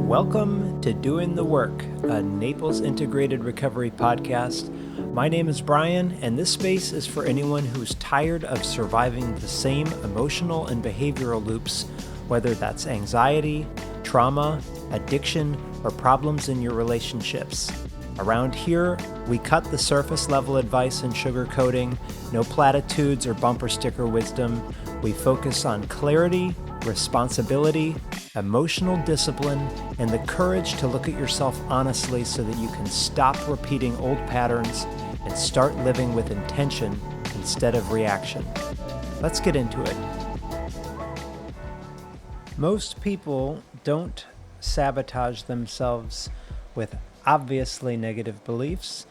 Welcome to Doing the Work, a Naples Integrated Recovery podcast. My name is Brian, and this space is for anyone who's tired of surviving the same emotional and behavioral loops, whether that's anxiety, trauma, addiction, or problems in your relationships. Around here, we cut the surface level advice and sugarcoating, no platitudes or bumper sticker wisdom. We focus on clarity, responsibility, emotional discipline, and the courage to look at yourself honestly so that you can stop repeating old patterns and start living with intention instead of reaction. Let's get into it. Most people don't sabotage themselves with obviously negative beliefs.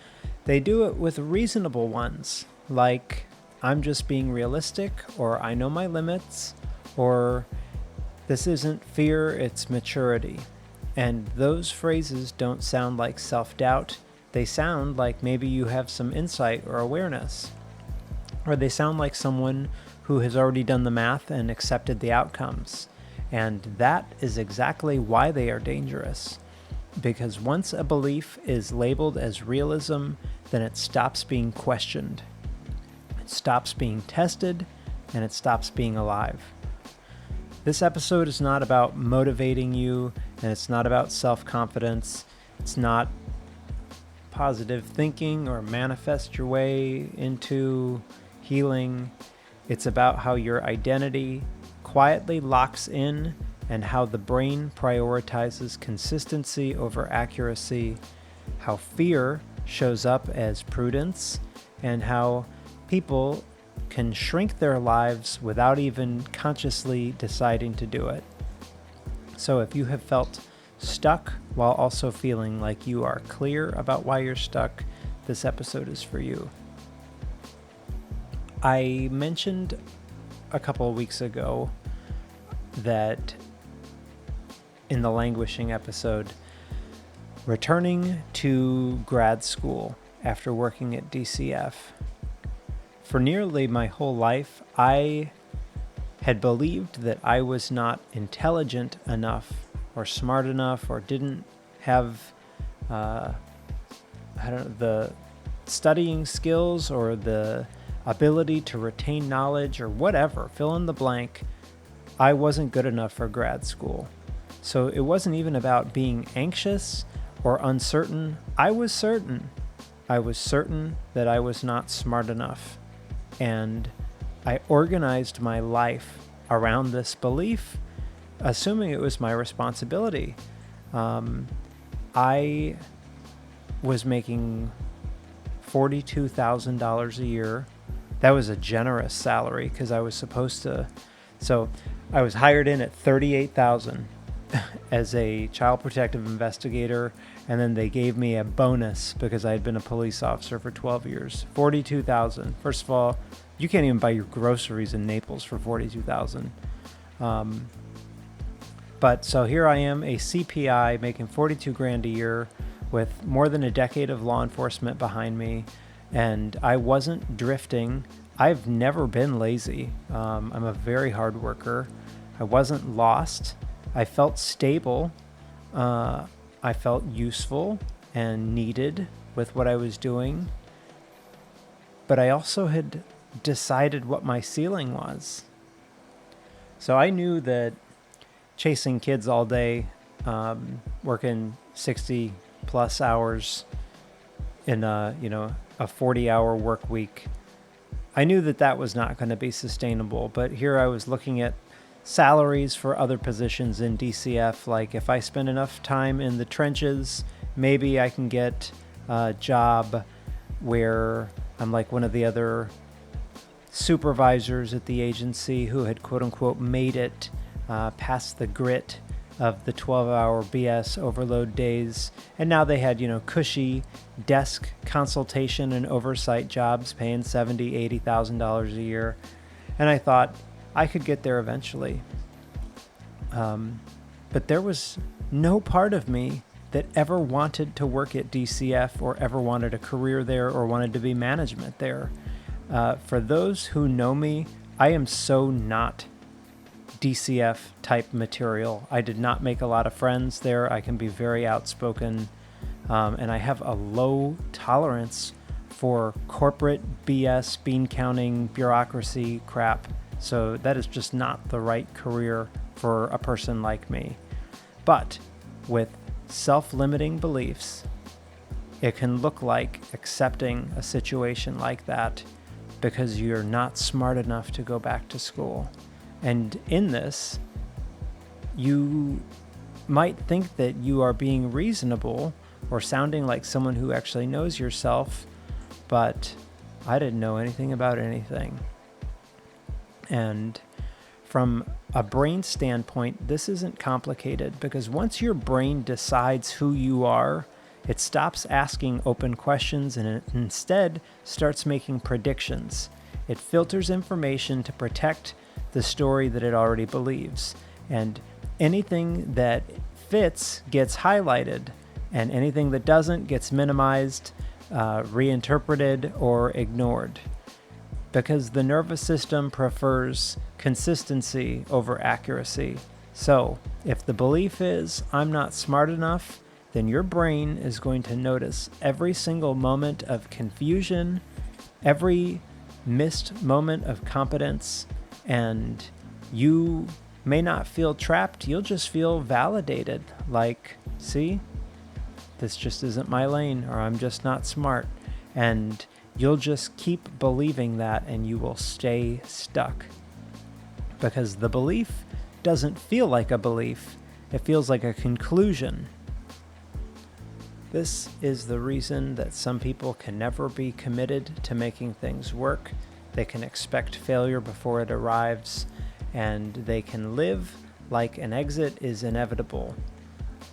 They do it with reasonable ones, like, I'm just being realistic, or I know my limits, or this isn't fear, it's maturity. And those phrases don't sound like self-doubt. They sound like maybe you have some insight or awareness. Or they sound like someone who has already done the math and accepted the outcomes. And that is exactly why they are dangerous. Because once a belief is labeled as realism, then it stops being questioned. It stops being tested, and it stops being alive. This episode is not about motivating you, and it's not about self-confidence. It's not positive thinking or manifest your way into healing. It's about how your identity quietly locks in and how the brain prioritizes consistency over accuracy, how fear shows up as prudence, and how people can shrink their lives without even consciously deciding to do it. So if you have felt stuck while also feeling like you are clear about why you're stuck, this episode is for you. I mentioned a couple of weeks ago that in the languishing episode, returning to grad school after working at DCF. For nearly my whole life, I had believed that I was not intelligent enough or smart enough or didn't have the studying skills or the ability to retain knowledge or whatever, fill in the blank. I wasn't good enough for grad school. So it wasn't even about being anxious or uncertain. I was certain. I was certain that I was not smart enough. And I organized my life around this belief, assuming it was my responsibility. I was making $42,000 a year. That was a generous salary because I was supposed to. So I was hired in at $38,000 as a child protective investigator, and then they gave me a bonus because I had been a police officer for 12 years. $42,000. First of all, you can't even buy your groceries in Naples for $42,000. But so here I am, a CPI making $42,000 a year with more than a decade of law enforcement behind me, and I wasn't drifting. I've never been lazy. I'm a very hard worker. I wasn't lost. I felt stable. I felt useful and needed with what I was doing. But I also had decided what my ceiling was. So I knew that chasing kids all day, working 60 plus hours in a 40-hour work week, I knew that that was not going to be sustainable. But here I was looking at salaries for other positions in DCF. Like, if I spend enough time in the trenches, maybe I can get a job where I'm like one of the other supervisors at the agency who had quote unquote made it past the grit of the 12-hour BS overload days. And now they had, cushy desk consultation and oversight jobs paying $70,000, $80,000 a year. And I thought I could get there eventually. But there was no part of me that ever wanted to work at DCF or ever wanted a career there or wanted to be management there. For those who know me, I am so not DCF type material. I did not make a lot of friends there. I can be very outspoken, and I have a low tolerance for corporate BS, bean counting, bureaucracy crap. So that is just not the right career for a person like me. But with self-limiting beliefs, it can look like accepting a situation like that because you're not smart enough to go back to school. And in this, you might think that you are being reasonable or sounding like someone who actually knows yourself, but I didn't know anything about anything. And from a brain standpoint, this isn't complicated because once your brain decides who you are, it stops asking open questions and it instead starts making predictions. It filters information to protect the story that it already believes. And anything that fits gets highlighted, and anything that doesn't gets minimized, reinterpreted, or ignored. Because the nervous system prefers consistency over accuracy. So, if the belief is, I'm not smart enough, then your brain is going to notice every single moment of confusion, every missed moment of competence, and you may not feel trapped, you'll just feel validated. Like, see, this just isn't my lane, or I'm just not smart. And you'll just keep believing that, and you will stay stuck. Because the belief doesn't feel like a belief, it feels like a conclusion. This is the reason that some people can never be committed to making things work. They can expect failure before it arrives, and they can live like an exit is inevitable,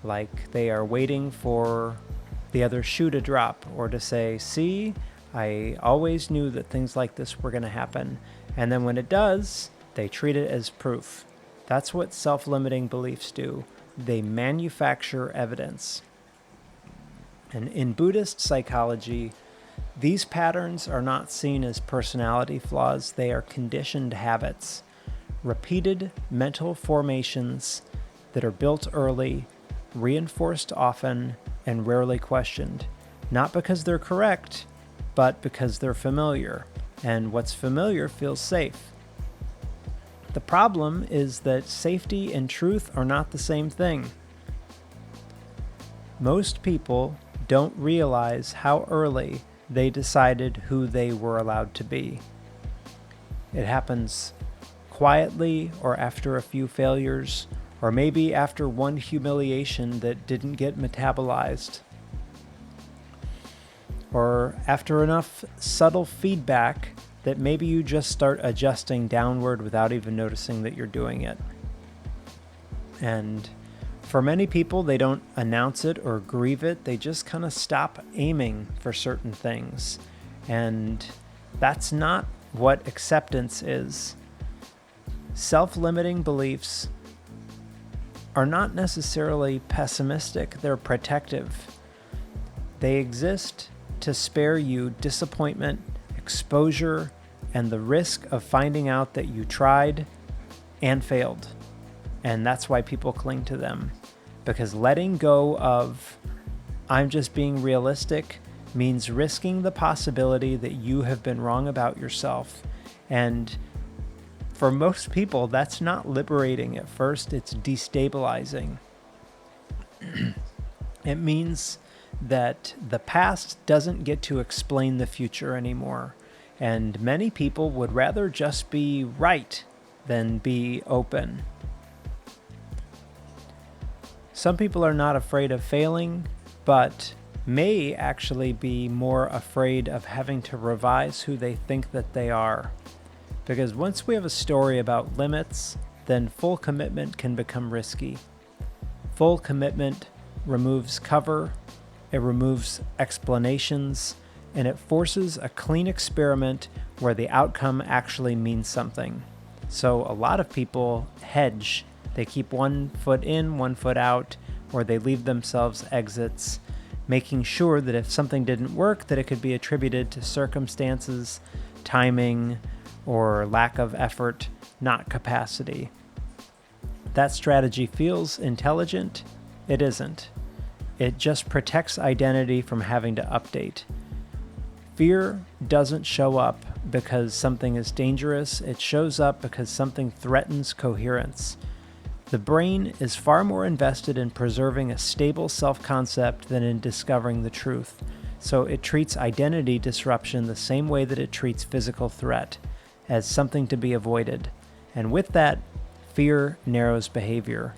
like they are waiting for the other shoe to drop or to say, see, I always knew that things like this were going to happen. And then when it does, they treat it as proof. That's what self-limiting beliefs do. They manufacture evidence. And in Buddhist psychology, these patterns are not seen as personality flaws. They are conditioned habits, repeated mental formations that are built early, reinforced often, and rarely questioned. Not because they're correct, but because they're familiar. And what's familiar feels safe. The problem is that safety and truth are not the same thing. Most people don't realize how early they decided who they were allowed to be. It happens quietly or after a few failures, or maybe after one humiliation that didn't get metabolized, or after enough subtle feedback that maybe you just start adjusting downward without even noticing that you're doing it. And for many people, they don't announce it or grieve it. They just kind of stop aiming for certain things. And that's not what acceptance is. Self-limiting beliefs are not necessarily pessimistic. They're protective. They exist to spare you disappointment, exposure, and the risk of finding out that you tried and failed. And that's why people cling to them. Because letting go of, I'm just being realistic, means risking the possibility that you have been wrong about yourself. And for most people, that's not liberating at first, it's destabilizing. It means that the past doesn't get to explain the future anymore. And many people would rather just be right than be open. Some people are not afraid of failing, but may actually be more afraid of having to revise who they think that they are. Because once we have a story about limits, then full commitment can become risky. Full commitment removes cover, it removes explanations, and it forces a clean experiment where the outcome actually means something. So a lot of people hedge. They keep one foot in, one foot out, or they leave themselves exits, making sure that if something didn't work, that it could be attributed to circumstances, timing, or lack of effort, not capacity. that strategy feels intelligent, it isn't. It just protects identity from having to update. Fear doesn't show up because something is dangerous. It shows up because something threatens coherence. The brain is far more invested in preserving a stable self-concept than in discovering the truth. So it treats identity disruption the same way that it treats physical threat, as something to be avoided. And with that, fear narrows behavior,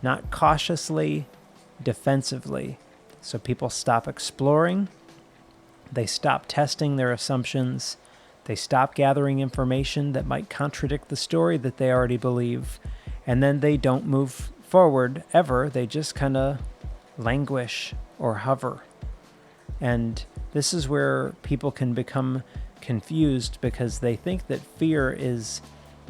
not cautiously, defensively. So people stop exploring, they stop testing their assumptions, they stop gathering information that might contradict the story that they already believe, and then they don't move forward ever. They just kind of languish or hover. And this is where people can become confused because they think that fear is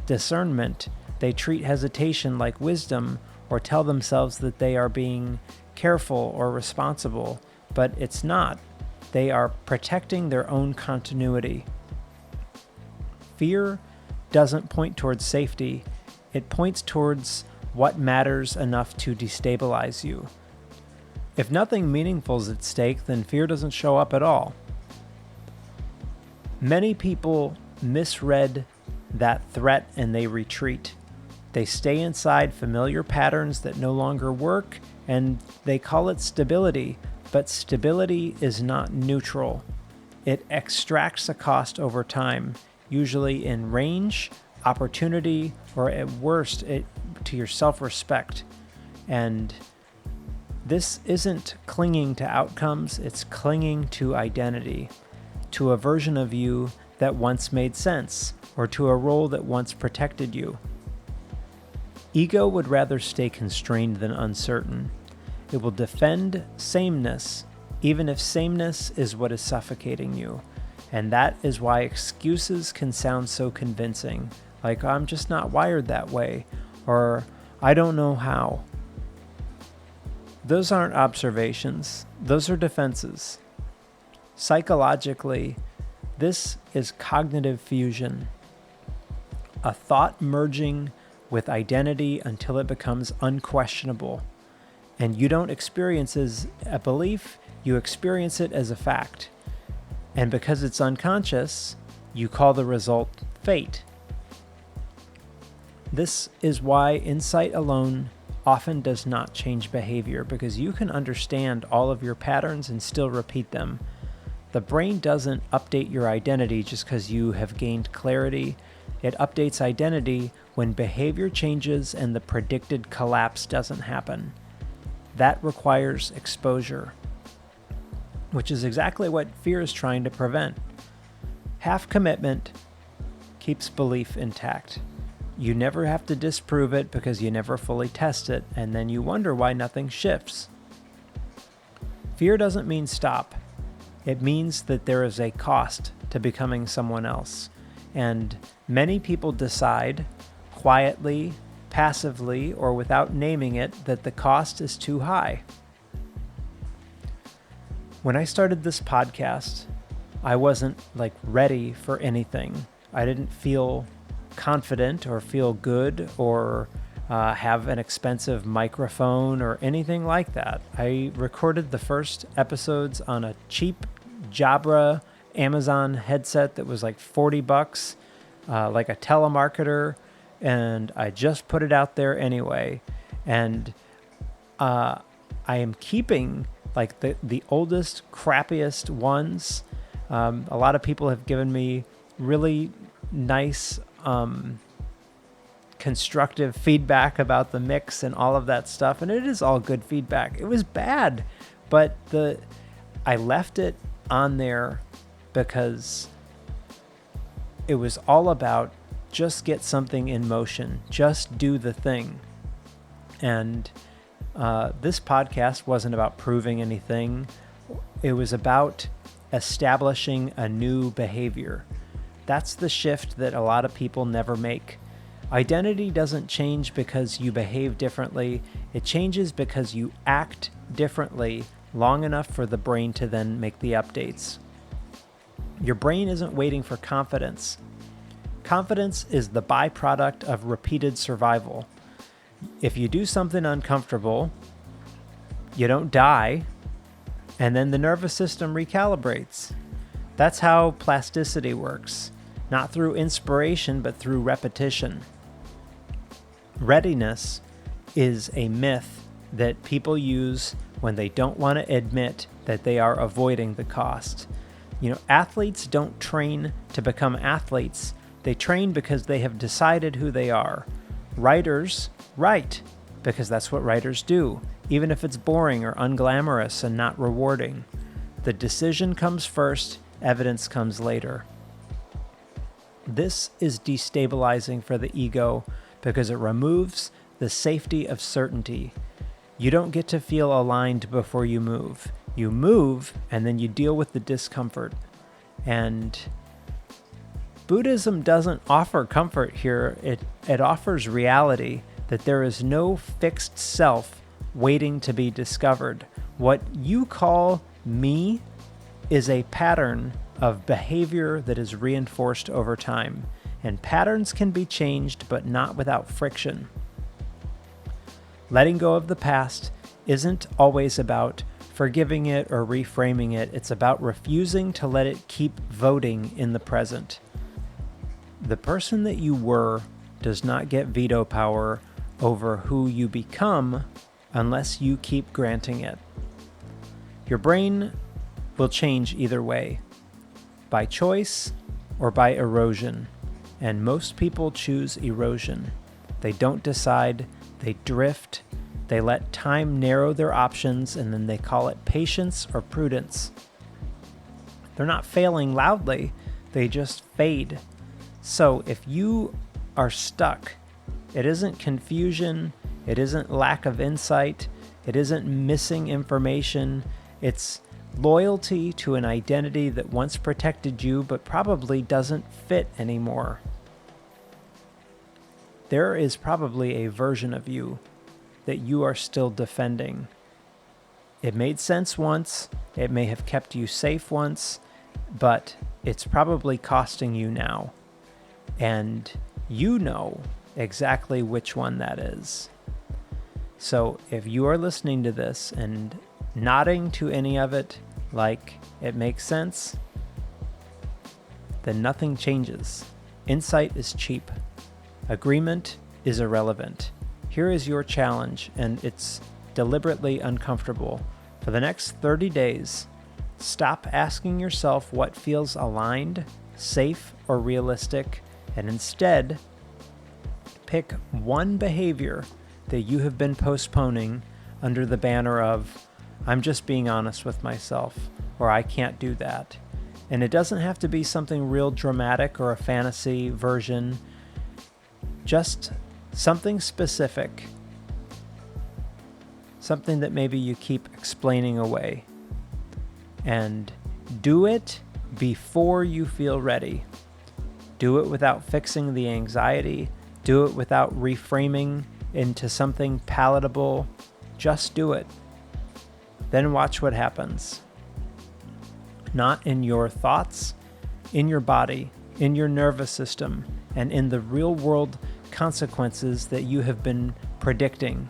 discernment. They treat hesitation like wisdom or tell themselves that they are being careful or responsible, but it's not. They are protecting their own continuity. Fear doesn't point towards safety. It points towards what matters enough to destabilize you. If nothing meaningful is at stake, then fear doesn't show up at all. Many people misread that threat and they retreat. They stay inside familiar patterns that no longer work, and they call it stability, but stability is not neutral. It extracts a cost over time, usually in range, opportunity, or at worst, to your self-respect. And this isn't clinging to outcomes, it's clinging to identity, to a version of you that once made sense, or to a role that once protected you. Ego would rather stay constrained than uncertain. It will defend sameness, even if sameness is what is suffocating you. And that is why excuses can sound so convincing, like I'm just not wired that way, or I don't know how. Those aren't observations, those are defenses. Psychologically, this is cognitive fusion, a thought merging with identity until it becomes unquestionable. And you don't experience it as a belief, you experience it as a fact. And because it's unconscious, you call the result fate. This is why insight alone often does not change behavior, because you can understand all of your patterns and still repeat them. The brain doesn't update your identity just because you have gained clarity. It updates identity when behavior changes and the predicted collapse doesn't happen. That requires exposure, which is exactly what fear is trying to prevent. Half commitment keeps belief intact. You never have to disprove it because you never fully test it, and then you wonder why nothing shifts. Fear doesn't mean stop. It means that there is a cost to becoming someone else. And many people decide, quietly, passively, or without naming it, that the cost is too high. When I started this podcast, I wasn't ready for anything. I didn't feel confident or feel good or have an expensive microphone or anything like that. I recorded the first episodes on a cheap Jabra Amazon headset that was like $40, like a telemarketer, and I just put it out there anyway. And I am keeping the oldest, crappiest ones. A lot of people have given me really nice constructive feedback about the mix and all of that stuff, and it is all good feedback. It was bad, but I left it on there because it was all about just get something in motion, just do the thing. And this podcast wasn't about proving anything. It was about establishing a new behavior. That's the shift that a lot of people never make. Identity doesn't change because you behave differently. It changes because you act differently long enough for the brain to then make the updates. Your brain isn't waiting for confidence. Confidence is the byproduct of repeated survival. If you do something uncomfortable, you don't die, and then the nervous system recalibrates. That's how plasticity works, not through inspiration, but through repetition. Readiness is a myth that people use when they don't want to admit that they are avoiding the cost. Athletes don't train to become athletes. They train because they have decided who they are. Writers write because that's what writers do, even if it's boring or unglamorous and not rewarding. The decision comes first, evidence comes later. This is destabilizing for the ego because it removes the safety of certainty. You don't get to feel aligned before you move. You move, and then you deal with the discomfort. And Buddhism doesn't offer comfort here. It offers reality, that there is no fixed self waiting to be discovered. What you call me is a pattern of behavior that is reinforced over time. And patterns can be changed, but not without friction. Letting go of the past isn't always about forgiving it or reframing it. It's about refusing to let it keep voting in the present. The person that you were does not get veto power over who you become unless you keep granting it. Your brain will change either way, by choice or by erosion, and most people choose erosion. They don't decide, they drift, they let time narrow their options, and then they call it patience or prudence. They're not failing loudly, they just fade. So if you are stuck, it isn't confusion, it isn't lack of insight, it isn't missing information, it's loyalty to an identity that once protected you but probably doesn't fit anymore. There is probably a version of you that you are still defending. It made sense once, it may have kept you safe once, but it's probably costing you now. And you know exactly which one that is. So if you are listening to this and nodding to any of it like it makes sense, then nothing changes. Insight is cheap. Agreement is irrelevant. Here is your challenge, and it's deliberately uncomfortable. For the next 30 days, stop asking yourself what feels aligned, safe, or realistic, and instead pick one behavior that you have been postponing under the banner of, I'm just being honest with myself, or I can't do that. And it doesn't have to be something real dramatic or a fantasy version, just something specific, something that maybe you keep explaining away. And do it before you feel ready. Do it without fixing the anxiety. Do it without reframing into something palatable. Just do it. Then watch what happens. Not in your thoughts, in your body, in your nervous system, and in the real world consequences that you have been predicting.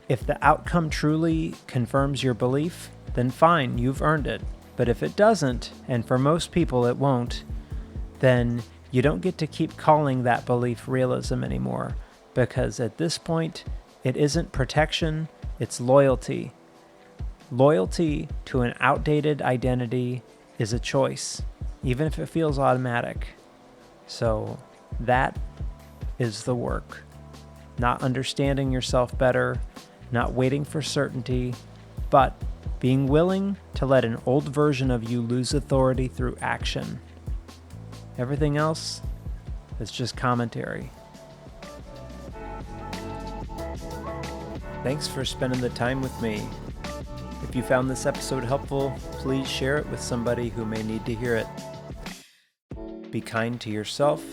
If the outcome truly confirms your belief, then fine, you've earned it. But if it doesn't, and for most people it won't, then you don't get to keep calling that belief realism anymore, because at this point, it isn't protection, it's loyalty. Loyalty to an outdated identity is a choice, even if it feels automatic. So that is the work. Not understanding yourself better, not waiting for certainty, but being willing to let an old version of you lose authority through action. Everything else is just commentary. Thanks for spending the time with me. If you found this episode helpful, please share it with somebody who may need to hear it. Be kind to yourself,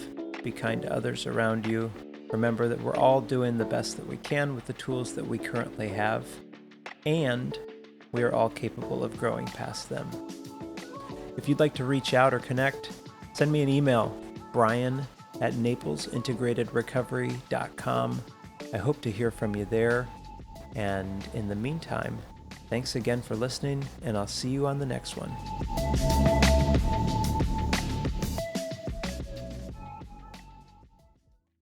be kind to others around you. Remember that we're all doing the best that we can with the tools that we currently have, and we are all capable of growing past them. If you'd like to reach out or connect, send me an email, brian at naplesintegratedrecovery.com. I hope to hear from you there. And in the meantime, thanks again for listening, and I'll see you on the next one.